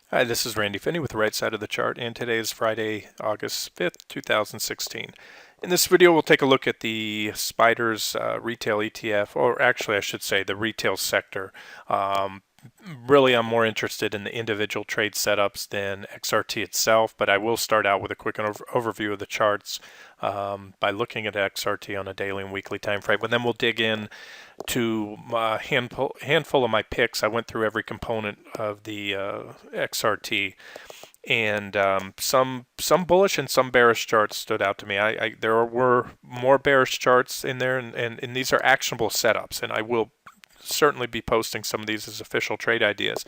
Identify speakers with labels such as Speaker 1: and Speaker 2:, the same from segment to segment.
Speaker 1: Hi, this is Randy Finney with the right side of the chart, and today is Friday, August 5th, 2016. In this video, we'll take a look at the Spiders retail ETF, or actually I should say the retail sector. Really, I'm more interested in the individual trade setups than XRT itself, but I will start out with a quick overview of the charts by looking at XRT on a daily and weekly time frame, and then we'll dig in to a handful of my picks. I went through every component of the XRT, and some bullish and some bearish charts stood out to me. There were more bearish charts in there, and these are actionable setups, and I will certainly be posting some of these as official trade ideas.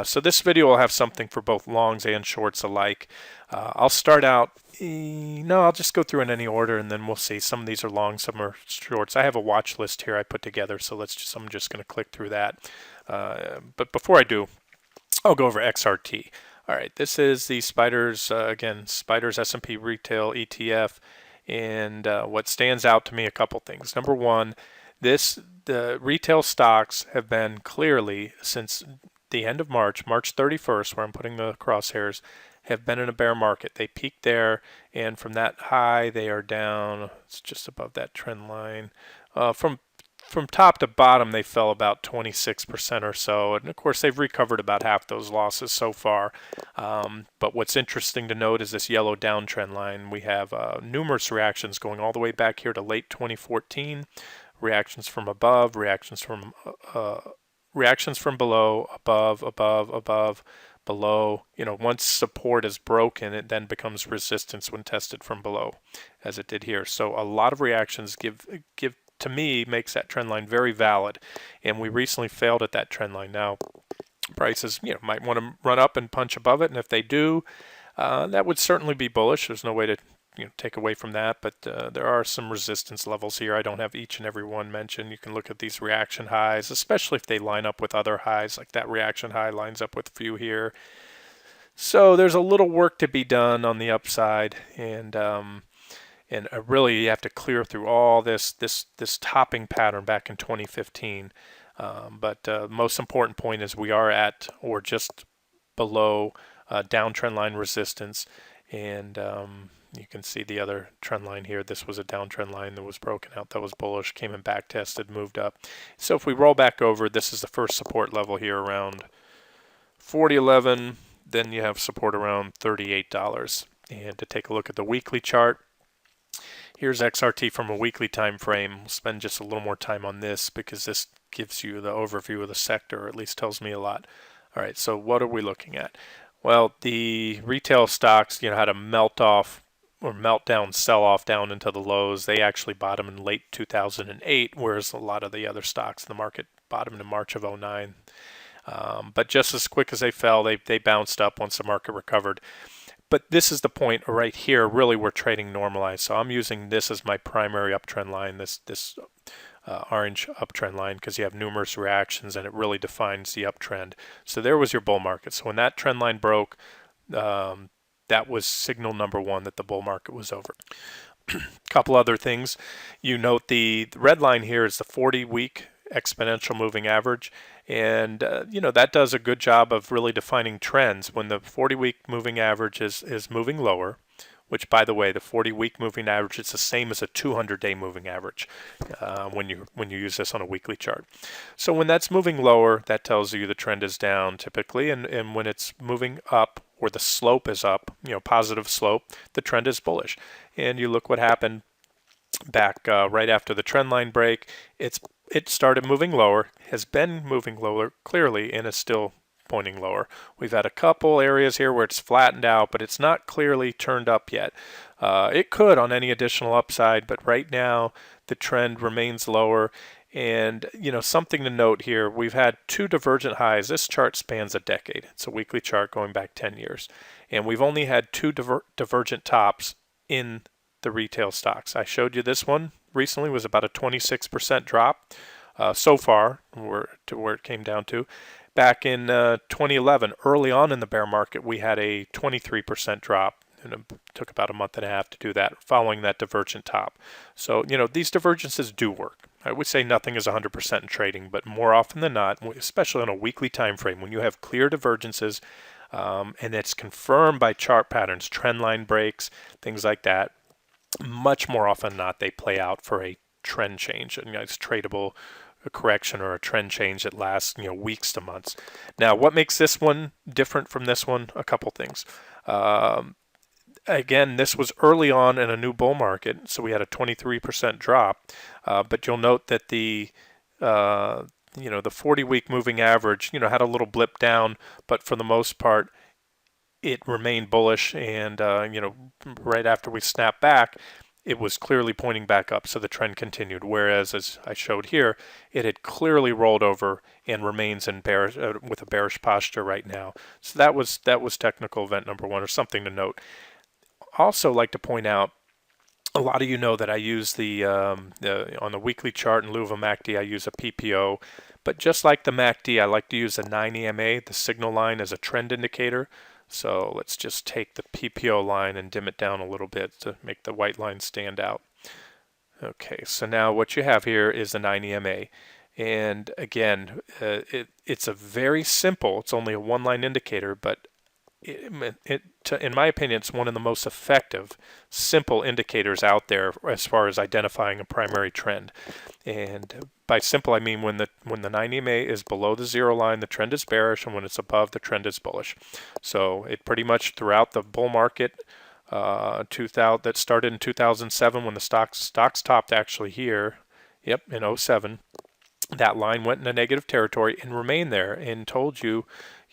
Speaker 1: So this video will have something for both longs and shorts alike. I'll start out, no, I'll just go through in any order, and then we'll see. Some of these are longs, some are shorts. I have a watch list here I put together, so I'm just going to click through that. But before I do, I'll go over XRT. All right, this is the Spiders, again, Spiders S&P Retail ETF, and what stands out to me, a couple things. Number one, the retail stocks have been clearly, since the end of March 31st, where I'm putting the crosshairs, have been in a bear market. They peaked there, and from that high, they are down. It's just above that trend line. From top to bottom, they fell about 26% or so, and of course, they've recovered about half those losses so far. But what's interesting to note is this yellow downtrend line. We have numerous reactions going all the way back here to late 2014. Reactions from above, reactions from below, above, below. Once support is broken, it then becomes resistance when tested from below, as it did here. So a lot of reactions give to me makes that trend line very valid, and we recently failed at that trend line. Now, prices might want to run up and punch above it, and if they do, that would certainly be bullish. There's no way to take away from that, but there are some resistance levels here. I don't have each and every one mentioned. You can look at these reaction highs, especially if they line up with other highs, like that reaction high lines up with a few here. So there's a little work to be done on the upside, and really you have to clear through all this topping pattern back in 2015. But most important point is we are at or just below downtrend line resistance, and you can see the other trend line here. This was a downtrend line that was broken out, that was bullish, came and back tested, moved up. So if we roll back over, this is the first support level here around 40.11. Then you have support around $38. And to take a look at the weekly chart, here's XRT from a weekly time frame. We'll spend just a little more time on this because this gives you the overview of the sector, or at least tells me a lot. All right, so what are we looking at? Well, the retail stocks, had a melt off or meltdown sell-off down into the lows. They actually bottomed in late 2008, whereas a lot of the other stocks in the market bottomed in March of 09. But just as quick as they fell, they bounced up once the market recovered. But this is the point right here. Really, we're trading normalized. So I'm using this as my primary uptrend line, this orange uptrend line, because you have numerous reactions and it really defines the uptrend. So there was your bull market. So when that trend line broke, that was signal number one that the bull market was over. Couple other things. You note the red line here is the 40-week exponential moving average, and that does a good job of really defining trends. When the 40-week moving average is moving lower, which, by the way, the 40-week moving average is the same as a 200-day moving average when you use this on a weekly chart. So when that's moving lower, that tells you the trend is down typically, and when it's moving up, or the slope is up, positive slope, the trend is bullish. And you look what happened back right after the trend line break. It started moving lower, has been moving lower clearly, and is still pointing lower. We've had a couple areas here where it's flattened out, but it's not clearly turned up yet. It could on any additional upside, but right now the trend remains lower. And something to note here, we've had two divergent highs. This chart spans a decade. It's a weekly chart going back 10 years. And we've only had two divergent tops in the retail stocks. I showed you this one recently was about a 26% drop so far, to where it came down to. Back in 2011, early on in the bear market, we had a 23% drop, and it took about a month and a half to do that, following that divergent top. So, these divergences do work. I would say nothing is 100% in trading, but more often than not, especially on a weekly time frame, when you have clear divergences, and it's confirmed by chart patterns, trend line breaks, things like that. Much more often than not, they play out for a trend change, and it's tradable, a correction or a trend change that lasts weeks to months. Now, what makes this one different from this one? A couple things. Again, this was early on in a new bull market, so we had a 23% drop. But you'll note that the 40-week moving average, had a little blip down, but for the most part, it remained bullish. And right after we snapped back, it was clearly pointing back up, so the trend continued. Whereas, as I showed here, it had clearly rolled over and remains in bearish with a bearish posture right now. So that was technical event number one, or something to note. Also, like to point out, a lot of you know that I use on the weekly chart in lieu of a MACD, I use a PPO. But just like the MACD, I like to use a 9 EMA, the signal line, as a trend indicator. So let's just take the PPO line and dim it down a little bit to make the white line stand out. Okay, so now what you have here is the 9 EMA. And again, it's a very simple, it's only a one-line indicator, but in my opinion, it's one of the most effective, simple indicators out there as far as identifying a primary trend. And by simple, I mean when the 9 EMA is below the zero line, the trend is bearish, and when it's above, the trend is bullish. So it pretty much throughout the bull market, that started in 2007 when the stocks topped actually here, in 07. That line went into negative territory and remained there, and told you,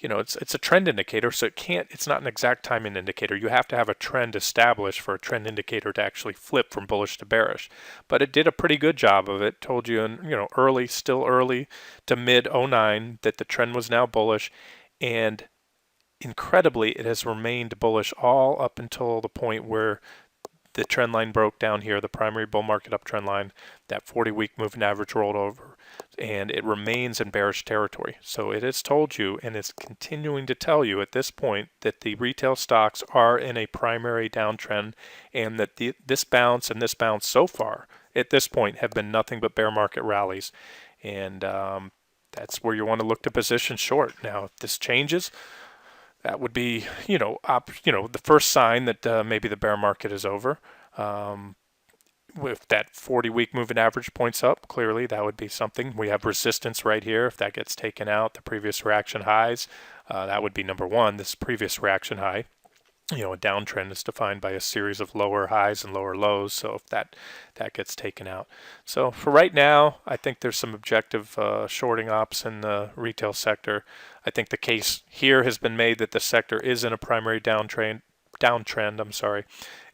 Speaker 1: it's a trend indicator, so it's not an exact timing indicator. You have to have a trend established for a trend indicator to actually flip from bullish to bearish. But it did a pretty good job of it. Told you in still early to mid 09 that the trend was now bullish, and incredibly, it has remained bullish all up until the point where the trend line broke down here, the primary bull market uptrend line. That 40-week moving average rolled over, and it remains in bearish territory. So it has told you, and it's continuing to tell you at this point, that the retail stocks are in a primary downtrend, and that this bounce and this bounce so far at this point have been nothing but bear market rallies. And that's where you want to look to position short. Now, if this changes, that would be, the first sign that maybe the bear market is over. If that 40-week moving average points up, clearly that would be something. We have resistance right here. If that gets taken out, the previous reaction highs, that would be number one, this previous reaction high. A downtrend is defined by a series of lower highs and lower lows. So if that gets taken out. So for right now, I think there's some objective shorting ops in the retail sector. I think the case here has been made that the sector is in a primary downtrend.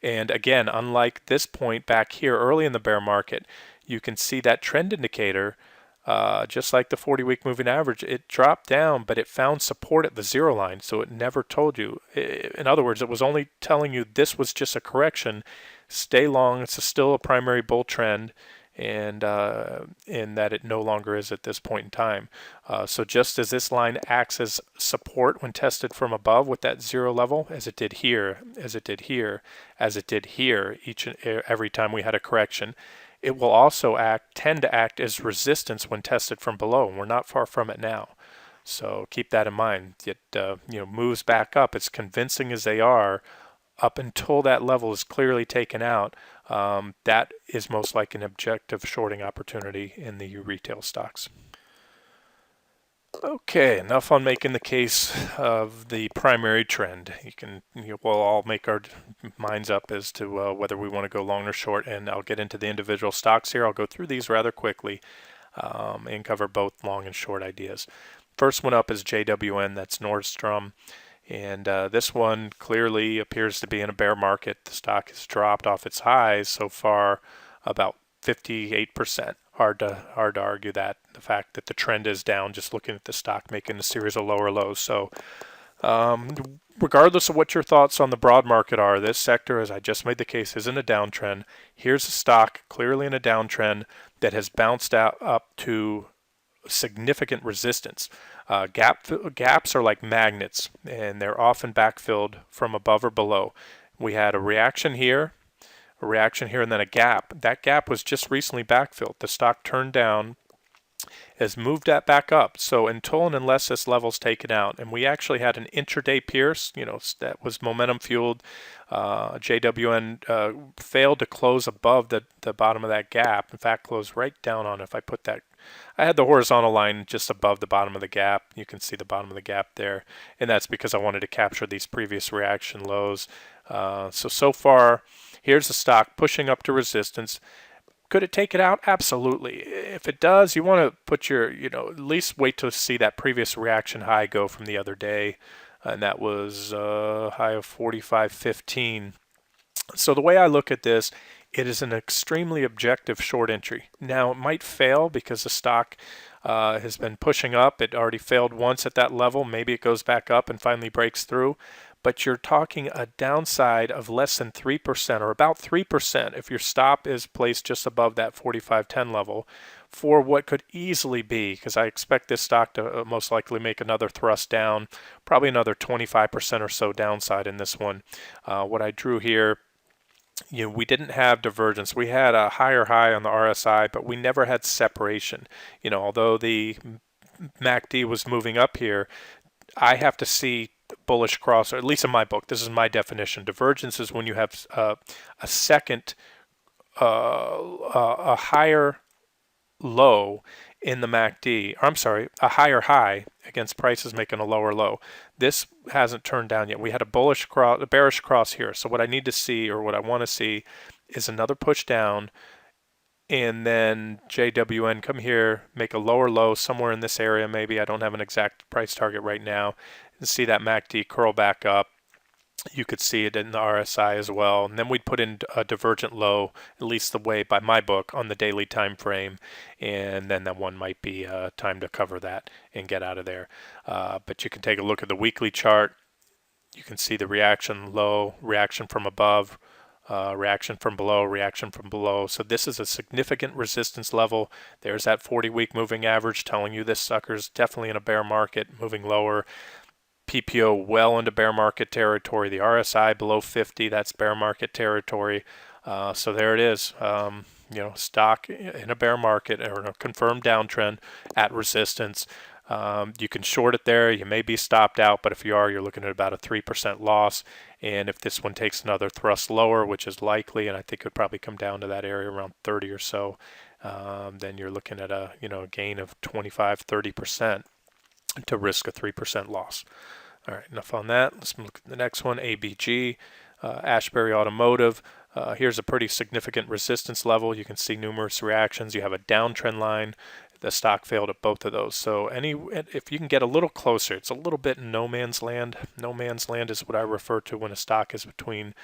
Speaker 1: And again, unlike this point back here early in the bear market, you can see that trend indicator, just like the 40-week moving average, it dropped down, but it found support at the zero line, so it never told you. In other words, it was only telling you this was just a correction. Stay long, it's still a primary bull trend, and that it no longer is at this point in time. So just as this line acts as support when tested from above with that zero level, as it did here, each and every time we had a correction, it will also tend to act as resistance when tested from below, and we're not far from it now. So keep that in mind. It moves back up, as convincing as they are, up until that level is clearly taken out. That is most like an objective shorting opportunity in the retail stocks. Okay, enough on making the case of the primary trend. We'll all make our minds up as to whether we want to go long or short, and I'll get into the individual stocks here. I'll go through these rather quickly and cover both long and short ideas. First one up is JWN, that's Nordstrom. And this one clearly appears to be in a bear market. The stock has dropped off its highs so far about 58%. Hard to argue that. The fact that the trend is down, just looking at the stock making a series of lower lows. So regardless of what your thoughts on the broad market are, this sector, as I just made the case, is in a downtrend. Here's a stock clearly in a downtrend that has bounced up to significant resistance. Gaps are like magnets, and they're often backfilled from above or below. We had a reaction here, and then a gap. That gap was just recently backfilled. The stock turned down has moved that back up. So until and unless this level's taken out, and we actually had an intraday pierce, that was momentum fueled. JWN failed to close above the bottom of that gap. In fact, closed right down on it. If I put that, I had the horizontal line just above the bottom of the gap. You can see the bottom of the gap there, and that's because I wanted to capture these previous reaction lows. So far, here's the stock pushing up to resistance. Could it take it out? Absolutely. If it does, you want to put your, at least wait to see that previous reaction high go from the other day, and that was a high of 45.15. So the way I look at this, it is an extremely objective short entry. Now, it might fail because the stock has been pushing up. It already failed once at that level. Maybe it goes back up and finally breaks through. But you're talking a downside of less than 3% or about 3% if your stop is placed just above that 45.10 level for what could easily be, because I expect this stock to most likely make another thrust down, probably another 25% or so downside in this one. What I drew here, we didn't have divergence. We had a higher high on the RSI, but we never had separation. Although the MACD was moving up here, I have to see bullish cross, or at least in my book, this is my definition. Divergence is when you have a second, a higher low in the MACD, or I'm sorry, a higher high against prices making a lower low. This hasn't turned down yet. We had a bullish cross, a bearish cross here. So what I need to see, or what I want to see, is another push down, and then JWN come here, make a lower low somewhere in this area. Maybe I don't have an exact price target right now. And see that MACD curl back up. You could see it in the RSI as well. And then we'd put in a divergent low, at least the way by my book, on the daily time frame. And then that one might be time to cover that and get out of there. But you can take a look at the weekly chart. You can see the reaction low, reaction from above, reaction from below, reaction from below. So this is a significant resistance level. There's that 40-week moving average telling you this sucker's definitely in a bear market, moving lower. PPO well into bear market territory. The RSI below 50, that's bear market territory. So there it is. Stock in a bear market or in a confirmed downtrend at resistance. You can short it there. You may be stopped out, but if you are, you're looking at about a 3% loss. And if this one takes another thrust lower, which is likely, and I think it would probably come down to that area around 30 or so, then you're looking at a gain of 25-30% to risk a 3% loss. All right, enough on that. Let's look at the next one, ABG, Ashbury Automotive. Here's a pretty significant resistance level. You can see numerous reactions. You have a downtrend line. The stock failed at both of those. So if you can get a little closer, it's a little bit in no man's land. No man's land is what I refer to when a stock is between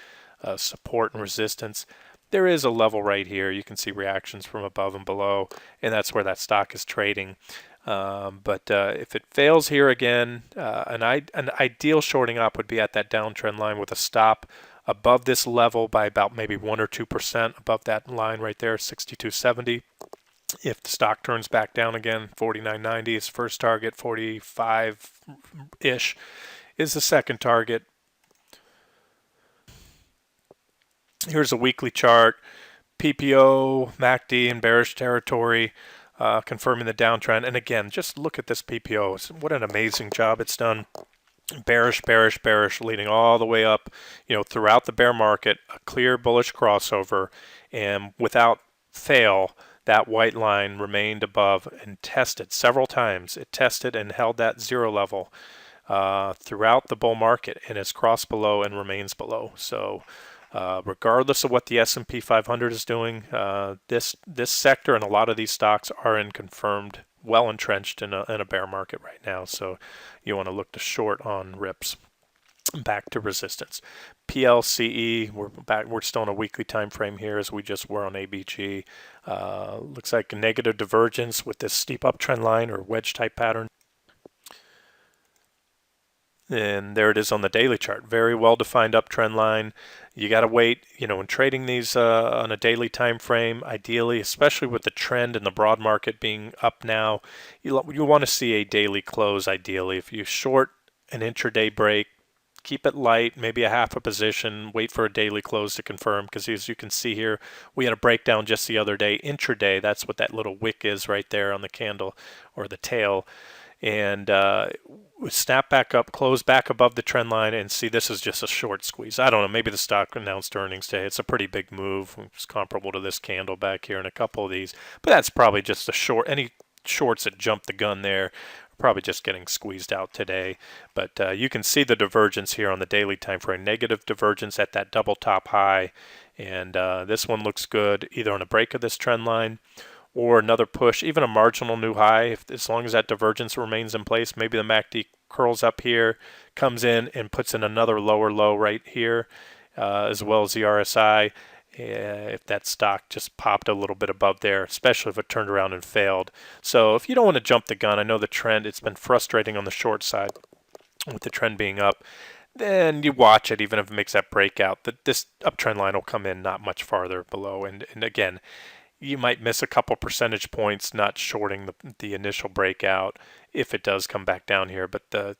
Speaker 1: support and resistance. There is a level right here. You can see reactions from above and below, and that's where that stock is trading. But if it fails here again, an ideal shorting up would be at that downtrend line with a stop above this level by about maybe 1 or 2% above that line right there, 62.70. If the stock turns back down again, 49.90 is first target, 45-ish is the second target. Here's a weekly chart, PPO, MACD in bearish territory. Confirming the downtrend. And again, just look at this PPO. What an amazing job it's done. Bearish, bearish, bearish, leading all the way up, throughout the bear market, a clear bullish crossover. And without fail, that white line remained above and tested several times. It tested and held that zero level throughout the bull market and has crossed below and remains below. So regardless of what the S&P 500 is doing, this sector and a lot of these stocks are in confirmed, well entrenched in a bear market right now. So you want to look to short on rips. Back to resistance. PLCE, we're still in a weekly time frame here as we just were on ABG. Looks like a negative divergence with this steep uptrend line or wedge type pattern. And there it is on the daily chart. Very well-defined uptrend line. You got to wait, when trading these on a daily time frame, ideally, especially with the trend in the broad market being up now, you want to see a daily close ideally. If you short an intraday break, keep it light, maybe a half a position, wait for a daily close to confirm, because as you can see here, we had a breakdown just the other day, intraday. That's what that little wick is right there on the candle or the tail. And snap back up, close back above the trend line, and see this is just a short squeeze. I don't know, maybe the stock announced earnings today. It's a pretty big move. It's comparable to this candle back here and a couple of these, but that's probably just a short. Any shorts that jumped the gun there are probably just getting squeezed out today. But you can see the divergence here on the daily time frame, negative divergence at that double top high, and this one looks good either on a break of this trend line or another push, even a marginal new high, as long as that divergence remains in place. Maybe the MACD curls up here, comes in and puts in another lower low right here, as well as the RSI. If that stock just popped a little bit above there, especially if it turned around and failed. So if you don't want to jump the gun, I know the trend, it's been frustrating on the short side with the trend being up, then you watch it, even if it makes that breakout. This uptrend line will come in not much farther below. And again, you might miss a couple percentage points not shorting the initial breakout if it does come back down here. But the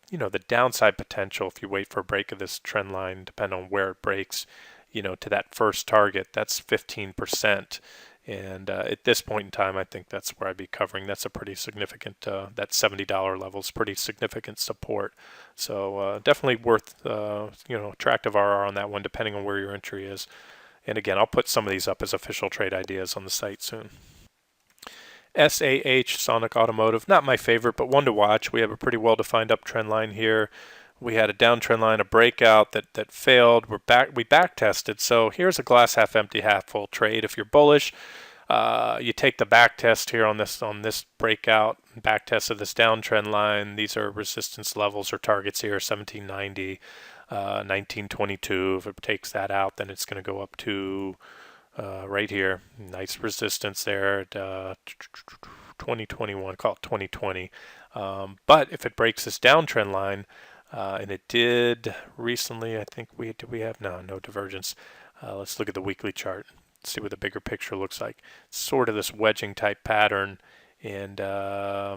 Speaker 1: downside potential, if you wait for a break of this trend line, depending on where it breaks, to that first target, that's 15%. And at this point in time, I think that's where I'd be covering. That's a pretty significant, that $70 level is pretty significant support. So definitely worth, attractive RR on that one, depending on where your entry is. And again, I'll put some of these up as official trade ideas on the site soon. SAH, Sonic Automotive, not my favorite, but one to watch. We have a pretty well-defined uptrend line here. We had a downtrend line, a breakout that failed. We back tested. So here's a glass half empty, half full trade. If you're bullish, you take the back test here on this breakout, back test of this downtrend line. These are resistance levels or targets here, 1790. 1922. If it takes that out, then it's going to go up to right here. Nice resistance there at 2021. Call it 2020. But if it breaks this downtrend line, and it did recently, I think we have no divergence. Let's look at the weekly chart. See what the bigger picture looks like. Sort of this wedging type pattern, and I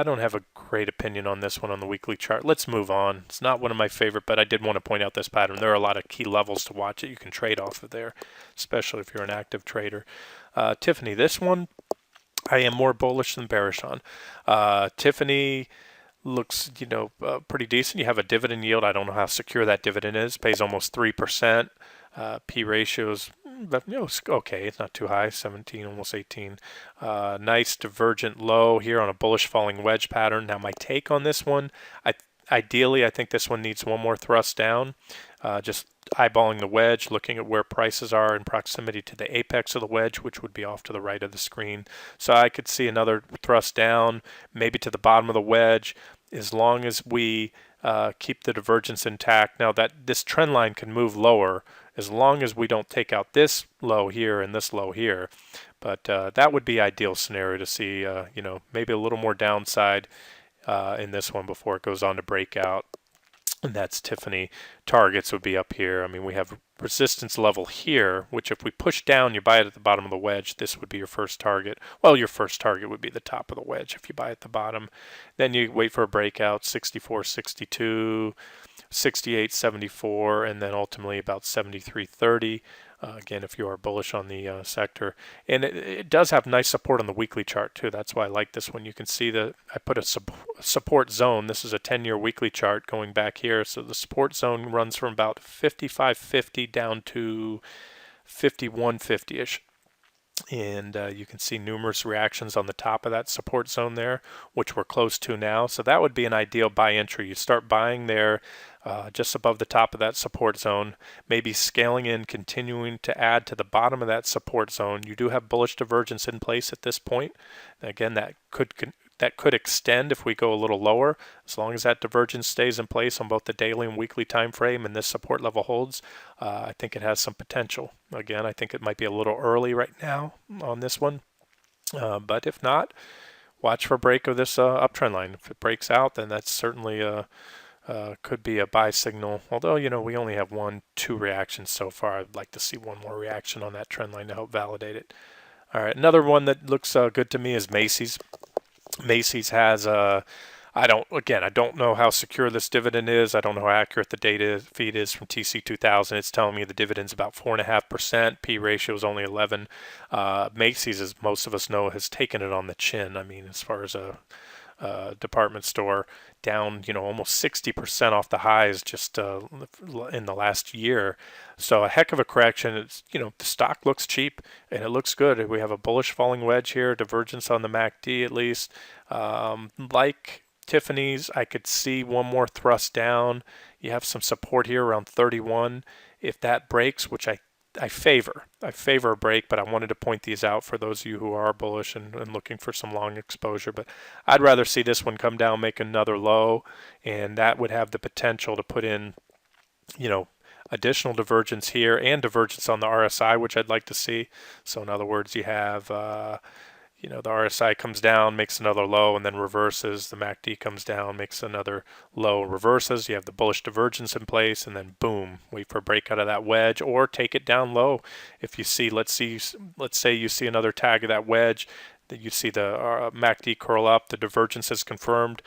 Speaker 1: don't have a great opinion on this one on the weekly chart. Let's move on. It's not one of my favorite, but I did want to point out this pattern. There are a lot of key levels to watch that you can trade off of there, especially if you're an active trader. Tiffany, this one I am more bullish than bearish on. Tiffany looks, pretty decent. You have a dividend yield. I don't know how secure that dividend is. Pays almost 3%. P ratios, okay, it's not too high, 17, almost 18. Nice divergent low here on a bullish falling wedge pattern. Now my take on this one, ideally I think this one needs one more thrust down. Just eyeballing the wedge, looking at where prices are in proximity to the apex of the wedge, which would be off to the right of the screen. So I could see another thrust down, maybe to the bottom of the wedge, as long as we keep the divergence intact. Now that this trend line can move lower as long as we don't take out this low here and this low here. But that would be ideal scenario to see, maybe a little more downside in this one before it goes on to breakout. And that's Tiffany. Targets would be up here. I mean, we have resistance level here, which if we push down, you buy it at the bottom of the wedge, this would be your first target. Well, your first target would be the top of the wedge if you buy at the bottom. Then you wait for a breakout, 64.62, 68.74, and then ultimately about 73.30. Again, if you are bullish on the sector. And it does have nice support on the weekly chart too. That's why I like this one. You can see that I put a support zone. This is a 10-year weekly chart going back here. So the support zone runs from about 55.50 down to 51.50-ish. And you can see numerous reactions on the top of that support zone there, which we're close to now. So that would be an ideal buy entry. You start buying there just above the top of that support zone, maybe scaling in, continuing to add to the bottom of that support zone. You do have bullish divergence in place at this point. Again, that could extend if we go a little lower. As long as that divergence stays in place on both the daily and weekly time frame and this support level holds, I think it has some potential. Again, I think it might be a little early right now on this one, but if not, watch for a break of this uptrend line. If it breaks out, then that's certainly could be a buy signal. Although, we only have 1-2 reactions so far. I'd like to see one more reaction on that trend line to help validate it. All right, another one that looks good to me is Macy's. Macy's has I I don't know how secure this dividend is. I don't know how accurate the data feed is from TC2000. It's telling me the dividend's about 4.5%. P ratio is only 11. Macy's, as most of us know, has taken it on the chin. I mean, as far as a department store, down almost 60% off the highs just in the last year. So a heck of a correction. It's the stock looks cheap and it looks good. We have a bullish falling wedge here, divergence on the MACD at least. Like Tiffany's, I could see one more thrust down. You have some support here around 31. If that breaks, which I favor a break, but I wanted to point these out for those of you who are bullish and looking for some long exposure. But I'd rather see this one come down, make another low, and that would have the potential to put in, additional divergence here and divergence on the RSI, which I'd like to see. So in other words, you have the RSI comes down, makes another low, and then reverses. The MACD comes down, makes another low, reverses. You have the bullish divergence in place, and then boom, wait for a break out of that wedge, or take it down low. If you see, let's say you see another tag of that wedge, that you see the MACD curl up, the divergence is confirmed,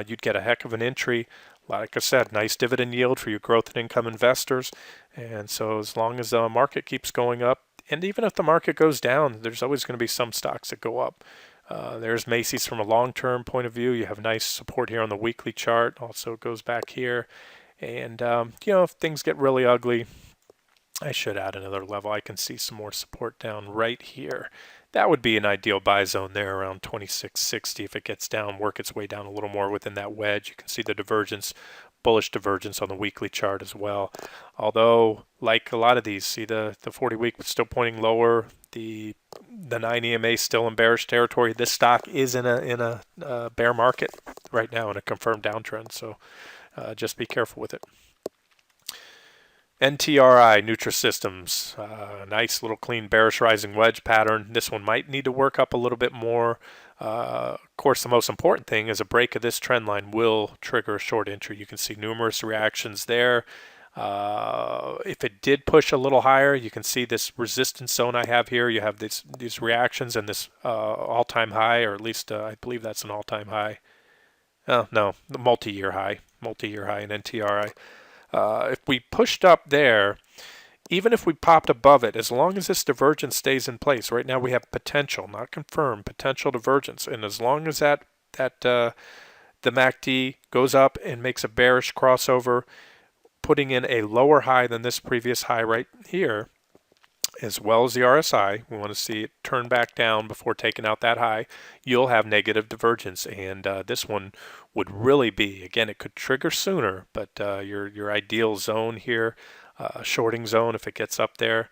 Speaker 1: you'd get a heck of an entry. Like I said, nice dividend yield for your growth and income investors. And so as long as the market keeps going up, and even if the market goes down, there's always going to be some stocks that go up. There's Macy's from a long-term point of view. You have nice support here on the weekly chart. Also, it goes back here. And, if things get really ugly, I should add another level. I can see some more support down right here. That would be an ideal buy zone there around 2660. If it gets down, work its way down a little more within that wedge. You can see the divergence, bullish divergence on the weekly chart as well. Although, like a lot of these, see the 40-week still pointing lower. The 9 EMA still in bearish territory. This stock is in a bear market right now in a confirmed downtrend. So just be careful with it. NTRI, Nutrisystems, nice little clean bearish rising wedge pattern. This one might need to work up a little bit more. Of course, the most important thing is a break of this trend line will trigger a short entry. You can see numerous reactions there. If it did push a little higher, you can see this resistance zone I have here. You have these reactions and this all-time high, or at least I believe that's an all-time high. No, the multi-year high in NTRI. If we pushed up there, even if we popped above it, as long as this divergence stays in place, right now we have potential, not confirmed, potential divergence. And as long as the MACD goes up and makes a bearish crossover, putting in a lower high than this previous high right here, as well as the RSI, we want to see it turn back down before taking out that high, you'll have negative divergence. And this one would really be, again, it could trigger sooner, but your ideal zone here, shorting zone, if it gets up there,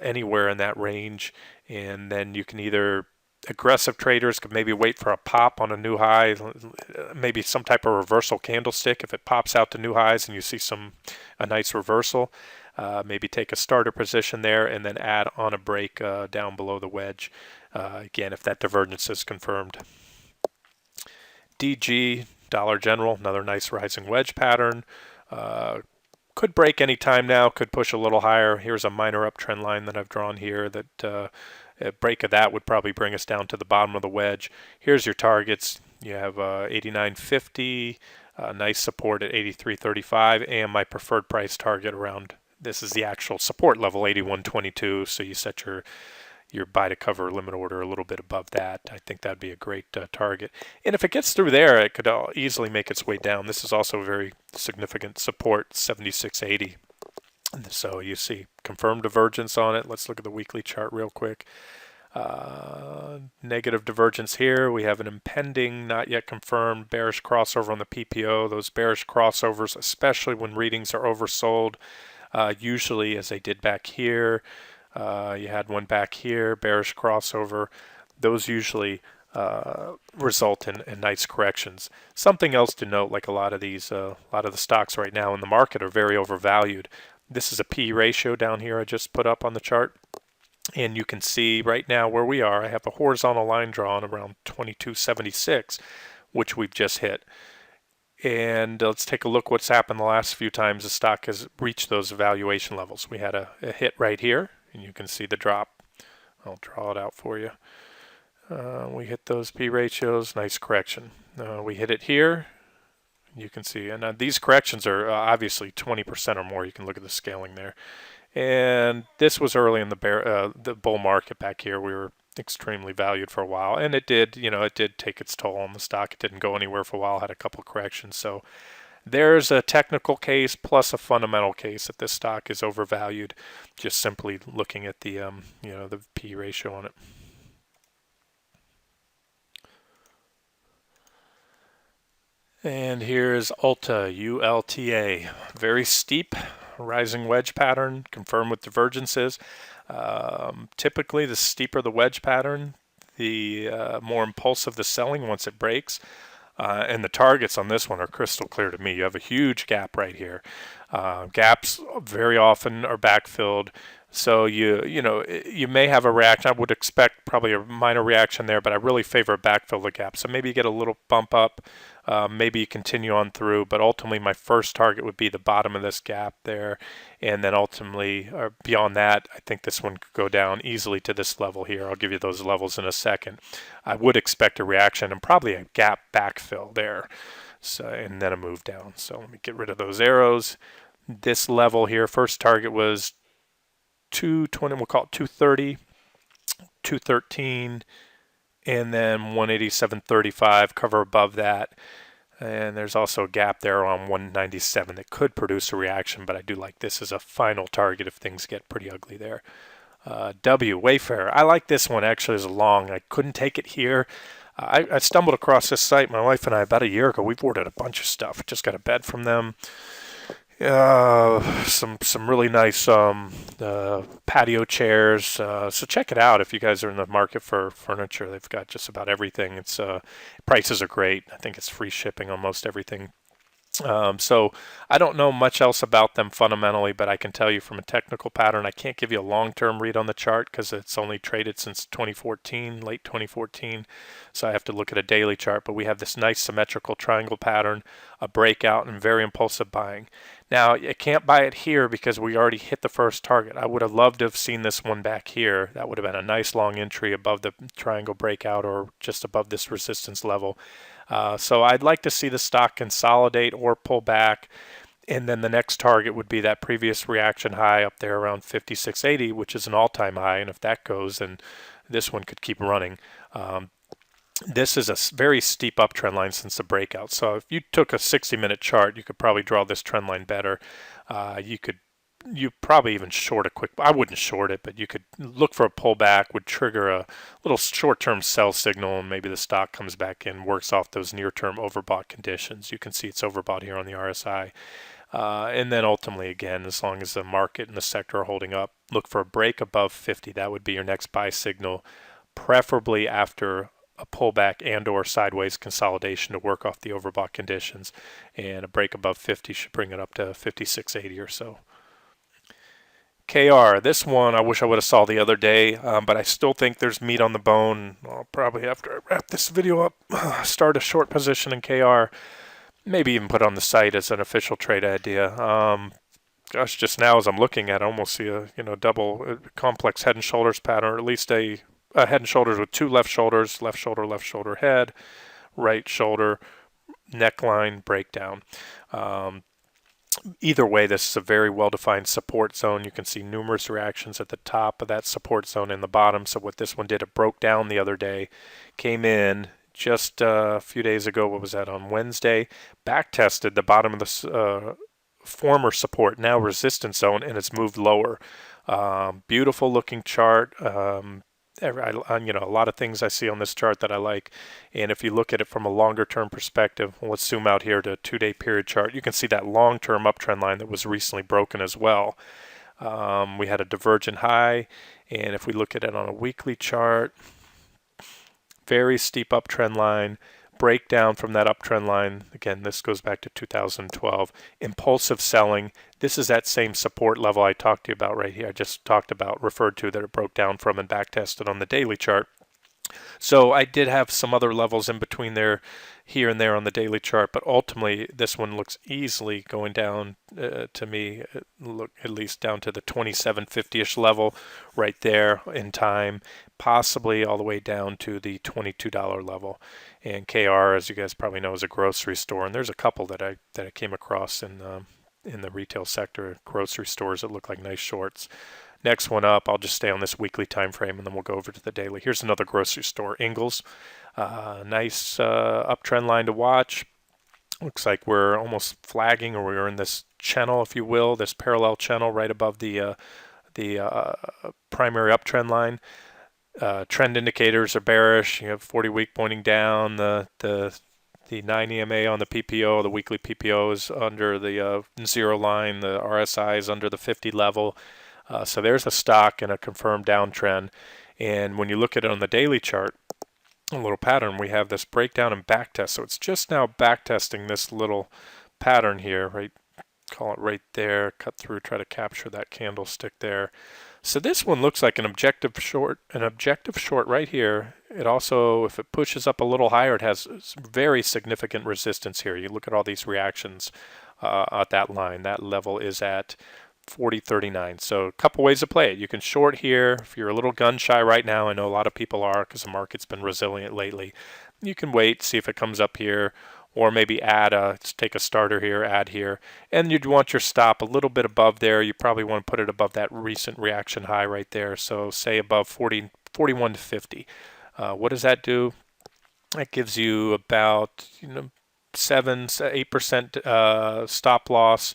Speaker 1: anywhere in that range. And then you can either, aggressive traders could maybe wait for a pop on a new high, maybe some type of reversal candlestick. If it pops out to new highs and you see a nice reversal, maybe take a starter position there and then add on a break down below the wedge, again, if that divergence is confirmed. DG, Dollar General, another nice rising wedge pattern. Could break any time now, could push a little higher. Here's a minor uptrend line that I've drawn here that a break of that would probably bring us down to the bottom of the wedge. Here's your targets. You have 89.50, nice support at 83.35, and my preferred price target around, this is the actual support level, 81.22. So you set your buy to cover limit order a little bit above that. I think that'd be a great target. And if it gets through there, it could easily make its way down. This is also a very significant support, 76.80. So you see confirmed divergence on it. Let's look at the weekly chart real quick. Negative divergence here. We have an impending, not yet confirmed, bearish crossover on the PPO. Those bearish crossovers, especially when readings are oversold, usually, as they did back here, you had one back here, bearish crossover. Those usually result in nice corrections. Something else to note, like a lot of the stocks right now in the market are very overvalued. This is a P ratio down here I just put up on the chart. And you can see right now where we are. I have a horizontal line drawn around 2276, which we've just hit. And let's take a look what's happened the last few times the stock has reached those valuation levels. We had a hit right here, and you can see the drop. I'll draw it out for you. We hit those P ratios, nice correction. We hit it here, you can see, and these corrections are obviously 20% or more. You can look at the scaling there. And this was early in the bull market back here. We were extremely valued for a while, and it did, it did take its toll on the stock. It didn't go anywhere for a while, had a couple corrections. So there's a technical case plus a fundamental case that this stock is overvalued, just simply looking at the the P ratio on it. And here's Ulta, ULTA, very steep rising wedge pattern, confirmed with divergences. Typically, the steeper the wedge pattern, the more impulsive the selling once it breaks. And the targets on this one are crystal clear to me. You have a huge gap right here. Gaps very often are backfilled. So you may have a reaction. I would expect probably a minor reaction there, but I really favor a backfill of the gap. So maybe you get a little bump up, maybe you continue on through, but ultimately my first target would be the bottom of this gap there, and then ultimately, or beyond that, I think this one could go down easily to this level here. I'll give you those levels in a second. I would expect a reaction and probably a gap backfill there, so and then a move down. So let me get rid of those arrows. This level here, first target was 220, we'll call it 230, 213, and then 187.35, cover above that. And there's also a gap there on 197 that could produce a reaction, but I do like this as a final target if things get pretty ugly there. W, Wayfair. I like this one actually as a long. I couldn't take it here. I stumbled across this site, my wife and I, about a year ago. We've ordered a bunch of stuff. Just got a bed from them. Some really nice patio chairs. So check it out if you guys are in the market for furniture. They've got just about everything. It's prices are great. I think it's free shipping on most everything. So I don't know much else about them fundamentally, but I can tell you from a technical pattern, I can't give you a long-term read on the chart because it's only traded since 2014, late 2014. So I have to look at a daily chart, but we have this nice symmetrical triangle pattern, a breakout, and very impulsive buying. Now, you can't buy it here because we already hit the first target. I would have loved to have seen this one back here. That would have been a nice long entry above the triangle breakout or just above this resistance level. So I'd like to see the stock consolidate or pull back, and then the next target would be that previous reaction high up there around 56.80, which is an all-time high, and if that goes, then this one could keep running. This is a very steep uptrend line since the breakout. So if you took a 60-minute chart, you could probably draw this trend line better. You probably even short a quick, I wouldn't short it, but you could look for a pullback, would trigger a little short-term sell signal, and maybe the stock comes back in, works off those near-term overbought conditions. You can see it's overbought here on the RSI. And then ultimately, again, as long as the market and the sector are holding up, look for a break above 50. That would be your next buy signal, preferably after a pullback and or sideways consolidation to work off the overbought conditions, and a break above 50 should bring it up to 56.80 or so. KR, this one I wish I would have saw the other day, but I still think there's meat on the bone. I'll probably, after I wrap this video up, start a short position in KR, maybe even put on the site as an official trade idea. Gosh, just now as I'm looking at it, I almost see a double complex head and shoulders pattern, or at least a head and shoulders with two left shoulders, left shoulder, head, right shoulder, neckline, breakdown. Either way, this is a very well-defined support zone. You can see numerous reactions at the top of that support zone and the bottom. So what this one did, it broke down the other day, came in just a few days ago. What was that, on Wednesday? Back tested the bottom of the former support, now resistance zone, and it's moved lower. Beautiful looking chart. A lot of things I see on this chart that I like, and if you look at it from a longer term perspective, let's zoom out here to a 2-day period chart. You can see that long-term uptrend line that was recently broken as well. We had a divergent high, and if we look at it on a weekly chart, very steep uptrend line, breakdown from that uptrend line. Again, this goes back to 2012. Impulsive selling. This is that same support level I talked to you about right here. I just referred to that it broke down from and back tested on the daily chart. So I did have some other levels in between there, here and there on the daily chart, but ultimately this one looks easily going down to me, look at least down to the 2750-ish level right there in time, possibly all the way down to the $22 level. And KR, as you guys probably know, is a grocery store, and there's a couple that I came across in the retail sector, grocery stores that look like nice shorts. Next one up, I'll just stay on this weekly time frame, and then we'll go over to the daily. Here's another grocery store, Ingles. Nice uptrend line to watch. Looks like we're almost flagging, or we're in this channel, if you will, this parallel channel right above the primary uptrend line. Trend indicators are bearish. You have 40-week pointing down. The 9 EMA on the PPO, the weekly PPO is under the zero line. The RSI is under the 50 level. So there's a stock in a confirmed downtrend. And when you look at it on the daily chart, a little pattern, we have this breakdown and backtest. So it's just now backtesting this little pattern here, right? Call it right there, cut through, try to capture that candlestick there. So this one looks like an objective short right here. It also, if it pushes up a little higher, it has very significant resistance here. You look at all these reactions at that line. That level is at 40.39. So a couple ways to play it. You can short here if you're a little gun shy right now. I know a lot of people are because the market's been resilient lately. You can wait, see if it comes up here, or maybe take a starter here, add here, and you'd want your stop a little bit above there. You probably want to put it above that recent reaction high right there. So say above 41 to 50. What does that do? That gives you about 7-8% stop loss.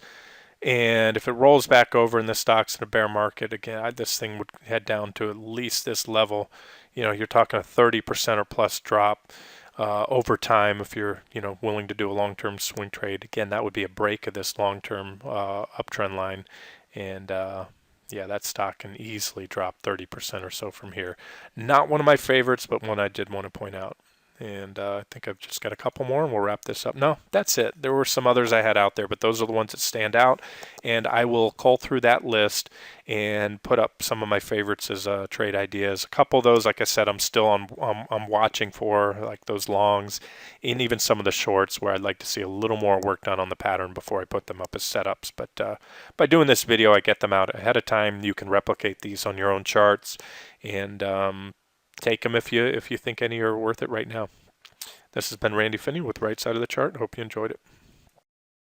Speaker 1: And if it rolls back over and the stock's in a bear market, again, this thing would head down to at least this level. You're talking a 30% or plus drop over time if you're, willing to do a long-term swing trade. Again, that would be a break of this long-term uptrend line. And yeah, that stock can easily drop 30% or so from here. Not one of my favorites, but one I did want to point out. And I think I've just got a couple more and we'll wrap this up. No, that's it. There were some others I had out there, but those are the ones that stand out. And I will cull through that list and put up some of my favorites as trade ideas. A couple of those, like I said, I'm watching for, like those longs and even some of the shorts where I'd like to see a little more work done on the pattern before I put them up as setups. But by doing this video, I get them out ahead of time. You can replicate these on your own charts and take them if you think any are worth it right now. This has been Randy Finney with Right Side of the Chart. Hope you enjoyed it.